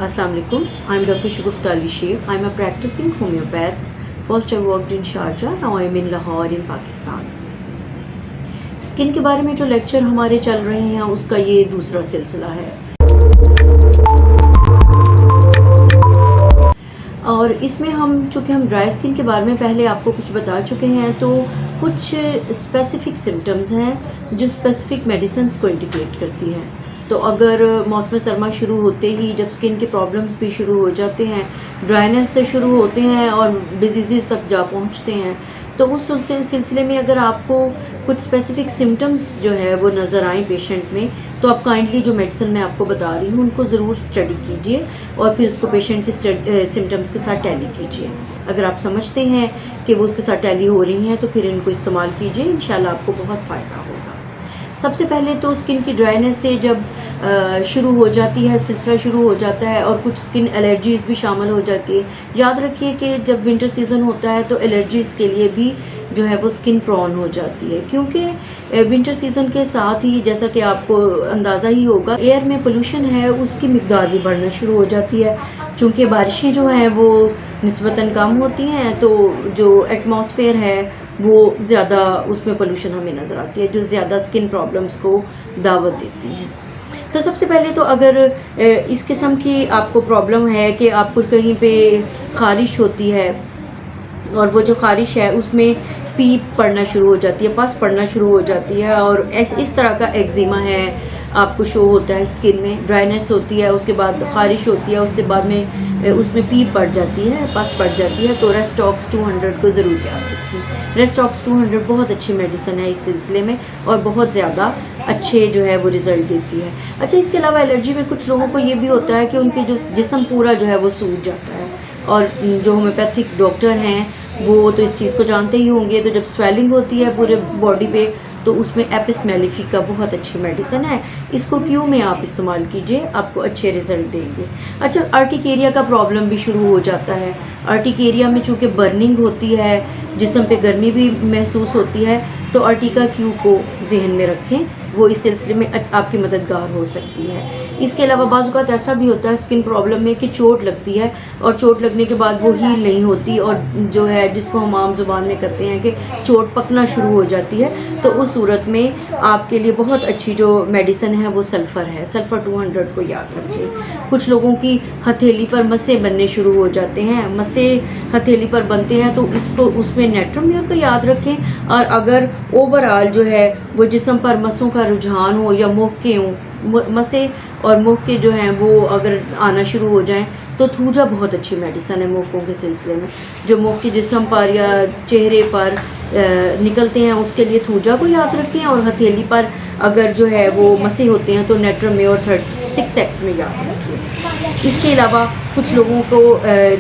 Assalamu alaikum. I'm Dr. Shagufta Ali Sheikh. I'm a practicing homeopath. First I worked in Sharjah, now I'm in Lahore in Pakistan. Skin के बारे में जो lecture हमारे चल रहे हैं उसका ये दूसरा सिलसिला है और इसमें चूँकि हम ड्राई स्किन के बारे में पहले आपको कुछ बता चुके हैं, तो कुछ स्पेसिफ़िक सिम्टम्स हैं जो स्पेसिफ़िक मेडिसिन्स को इंडिकेट करती हैं। तो अगर मौसम सरमा शुरू होते ही जब स्किन के प्रॉब्लम्स भी शुरू हो जाते हैं, ड्राइनेस से शुरू होते हैं और डिजीज़ तक जा पहुंचते हैं, तो उस सिलसिले में अगर आपको कुछ स्पेसिफ़िक सिम्टम्स जो है वो नज़र आएँ पेशेंट में, तो आप काइंडली जो मेडिसिन मैं आपको बता रही हूँ उनको ज़रूर स्टडी कीजिए और फिर उसको पेशेंट के सिम्टम्स के साथ टैली कीजिए। अगर आप समझते हैं कि वो उसके साथ टैली हो रही हैं तो फिर इनको इस्तेमाल कीजिए, इंशाल्लाह आपको बहुत फ़ायदा होगा। सबसे पहले तो स्किन की ड्राइनेस से जब शुरू हो जाती है, सिलसिला शुरू हो जाता है और कुछ स्किन एलर्जीज़ भी शामिल हो जाती है। याद रखिए कि जब विंटर सीज़न होता है तो एलर्जीज़ के लिए भी जो है वो स्किन प्रॉन हो जाती है, क्योंकि विंटर सीज़न के साथ ही जैसा कि आपको अंदाज़ा ही होगा, एयर में पोल्यूशन है उसकी मिक़दार भी बढ़ना शुरू हो जाती है। चूँकि बारिशें जो हैं वो निस्बतन कम होती हैं, तो जो एटमॉस्फेयर है वो ज़्यादा उसमें पोल्यूशन हमें नज़र आती है, जो ज़्यादा स्किन प्रॉब्लम्स को दावत देती हैं। तो सबसे पहले तो अगर इस किस्म की आपको प्रॉब्लम है कि आपको कहीं पे ख़ारिश होती है और वो जो ख़ारिश है उसमें पीप पड़ना शुरू हो जाती है, पस पड़ना शुरू हो जाती है और इस तरह का एक्जिमा है आपको शो होता है, स्किन में ड्राइनेस होती है, उसके बाद ख़ारिश होती है, उसके बाद में उसमें पीप पड़ जाती है, पस पड़ जाती है, तो रेस्टॉक्स 200 को ज़रूर याद रखिए। रेस्टॉक्स 200 बहुत अच्छी मेडिसिन है इस सिलसिले में और बहुत ज़्यादा अच्छे जो है वो रिज़ल्ट देती है। अच्छा, इसके अलावा एलर्जी में कुछ लोगों को ये भी होता है कि उनके जो जिस्म पूरा जो है वो सूज जाता है, और जो होम्योपैथिक डॉक्टर हैं वो तो इस चीज़ को जानते ही होंगे। तो जब स्वेलिंग होती है पूरे बॉडी पे तो उसमें एपिस मेलिफिका बहुत अच्छी मेडिसिन है, इसको क्यू में आप इस्तेमाल कीजिए, आपको अच्छे रिज़ल्ट देंगे। अच्छा, अर्टिकेरिया का प्रॉब्लम भी शुरू हो जाता है। अर्टिकेरिया में चूँकि बर्निंग होती है, जिस्म पे गर्मी भी महसूस होती है, तो अर्टिका क्यू को जहन में रखें, वो इस सिलसिले में आपकी मददगार हो सकती है। इसके अलावा बाज़ औक़ात ऐसा भी होता है स्किन प्रॉब्लम में कि चोट लगती है और चोट लगने के बाद वो हील नहीं होती और जो है जिसको हम आम ज़ुबान में कहते हैं कि चोट पकना शुरू हो जाती है, तो उस सूरत में आपके लिए बहुत अच्छी जो मेडिसिन है वो सल्फ़र है। सल्फ़र 200 को याद रखें। कुछ लोगों की हथेली पर मस्से बनने शुरू हो जाते हैं, मस्से हथेली पर बनते हैं तो उसमें नेट्रोमियर को याद रखें। और अगर ओवरऑल जो है वो जिस्म पर मस्सों का रुझान हो या मोहके हों, मस्से और मोहके जो हैं वो अगर आना शुरू हो जाएं तो थूजा बहुत अच्छी मेडिसिन है मोहकों के सिलसिले में। जो मोहके जिस्म पर या चेहरे पर निकलते हैं उसके लिए थूजा को याद रखें, और हथेली पर अगर जो है वो मस्से होते हैं तो नेट्रोमेयर 6X में याद रखिए। इसके अलावा कुछ लोगों को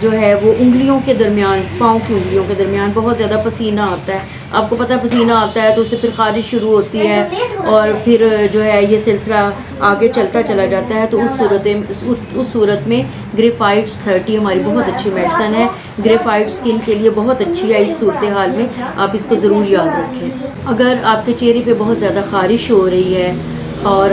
जो है वो उंगलियों के दरमियान, पाँव की उंगलियों के दरमियान बहुत ज़्यादा पसीना आता है। आपको पता है पसीना आता है तो उससे फिर ख़ारिश शुरू होती है और फिर जो है ये सिलसिला आगे चलता चला जाता है। तो उस सूरत में ग्रेफाइट्स 30 हमारी बहुत अच्छी मेडिसिन है। ग्रेफाइट स्किन के लिए बहुत अच्छी है। इस सूरत हाल में आप इसको ज़रूर याद रखें। अगर आपके चेहरे पे बहुत ज़्यादा ख़ारिश हो रही है और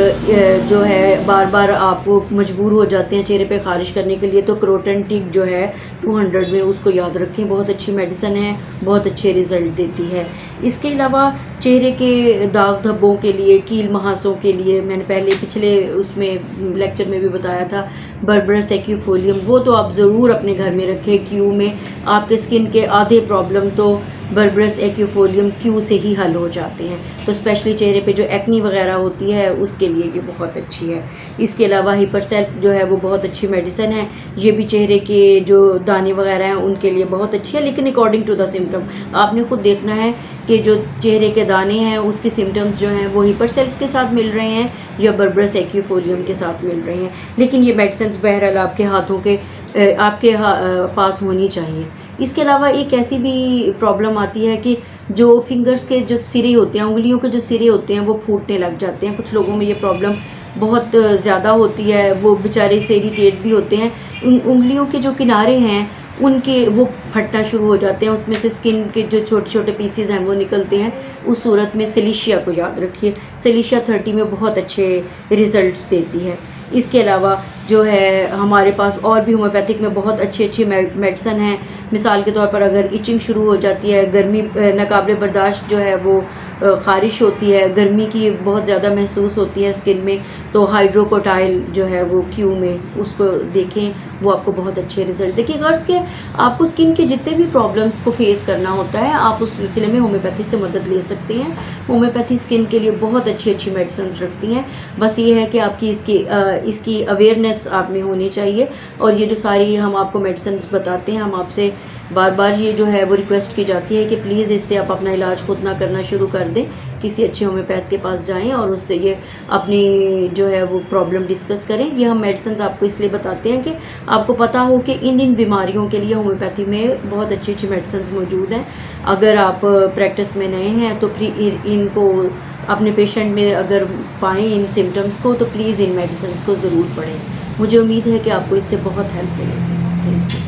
जो है बार बार आप मजबूर हो जाते हैं चेहरे पे ख़ारिश करने के लिए, तो क्रोटन टिक जो है 200 में उसको याद रखें, बहुत अच्छी मेडिसिन है, बहुत अच्छे रिज़ल्ट देती है। इसके अलावा चेहरे के दाग धब्बों के लिए, कील महासों के लिए मैंने पहले पिछले उसमें लेक्चर में भी बताया था, बर्बरस एक्यूफोलियम, वो तो आप ज़रूर अपने घर में रखें क्यू में। आपके स्किन के आधे प्रॉब्लम तो बर्बरस एक्यूफोलियम क्यू से ही हल हो जाते हैं। तो स्पेशली चेहरे पे जो एक्नी वगैरह होती है उसके लिए ये बहुत अच्छी है। इसके अलावा हिपर सेल्फ जो है वो बहुत अच्छी मेडिसिन है, ये भी चेहरे के जो दाने वगैरह हैं उनके लिए बहुत अच्छी है, लेकिन अकॉर्डिंग टू द सिम्टम आपने खुद देखना है कि जो चेहरे के दाने हैं उसके सिम्टम्स जो हैं वो हिपर सेल्फ के साथ मिल रहे हैं या बर्बरस एक्यूफोलियम के साथ मिल रहे हैं। लेकिन ये मेडिसिन बहरहाल आपके हाथों के पास होनी चाहिए। इसके अलावा एक ऐसी भी प्रॉब्लम आती है कि जो फिंगर्स के जो सिरे होते हैं, उंगलियों के जो सिरे होते हैं वो फूटने लग जाते हैं। कुछ लोगों में ये प्रॉब्लम बहुत ज़्यादा होती है, वो बेचारे इससे इरिटेट भी होते हैं। उंगलियों के जो किनारे हैं उनके वो फटना शुरू हो जाते हैं, उसमें से स्किन के जो छोटे छोटे पीसेस हैं वो निकलते हैं। उस सूरत में सिलिशिया को याद रखिए, सिलिशिया 30 में बहुत अच्छे रिजल्ट्स देती है। इसके अलावा जो है हमारे पास और भी होम्योपैथिक में बहुत अच्छी अच्छी मेडिसन हैं। मिसाल के तौर पर अगर इचिंग शुरू हो जाती है, गर्मी नाकाबिले बर्दाश्त जो है वो ख़ारिश होती है, गर्मी की बहुत ज़्यादा महसूस होती है स्किन में, तो हाइड्रोकोटाइल जो है वो क्यू में उसको देखें, वो आपको बहुत अच्छे रिजल्ट देखिए। गर्ल्स के आपको स्किन के जितने भी प्रॉब्लम्स को फेस करना होता है, आप उस सिलसिले में होम्योपैथी से मदद ले सकते हैं। होम्योपैथी स्किन के लिए बहुत अच्छी अच्छी मेडिसिन रखती हैं। बस ये है कि आपकी इसकी अवेयरनेस आप में होनी चाहिए। और ये जो सारी हम आपको मेडिसिन बताते हैं, हम आपसे बार बार ये जो है वो रिक्वेस्ट की जाती है कि प्लीज़ इससे आप अपना इलाज खुद ना करना शुरू कर दें, किसी अच्छे होम्योपैथ के पास जाएं और उससे ये अपनी जो है वो प्रॉब्लम डिस्कस करें। ये हम मेडिसिन आपको इसलिए बताते हैं कि आपको पता हो कि इन बीमारियों के लिए होम्योपैथी में बहुत अच्छी अच्छी मेडिसिन मौजूद हैं। अगर आप प्रैक्टिस में नए हैं तो फिर इनको अपने पेशेंट में अगर पाएँ इन सिम्टम्स को, तो प्लीज़ इन मेडिसिन को ज़रूर पढ़ें। मुझे उम्मीद है कि आपको इससे बहुत हेल्प मिलेगी। Thank you.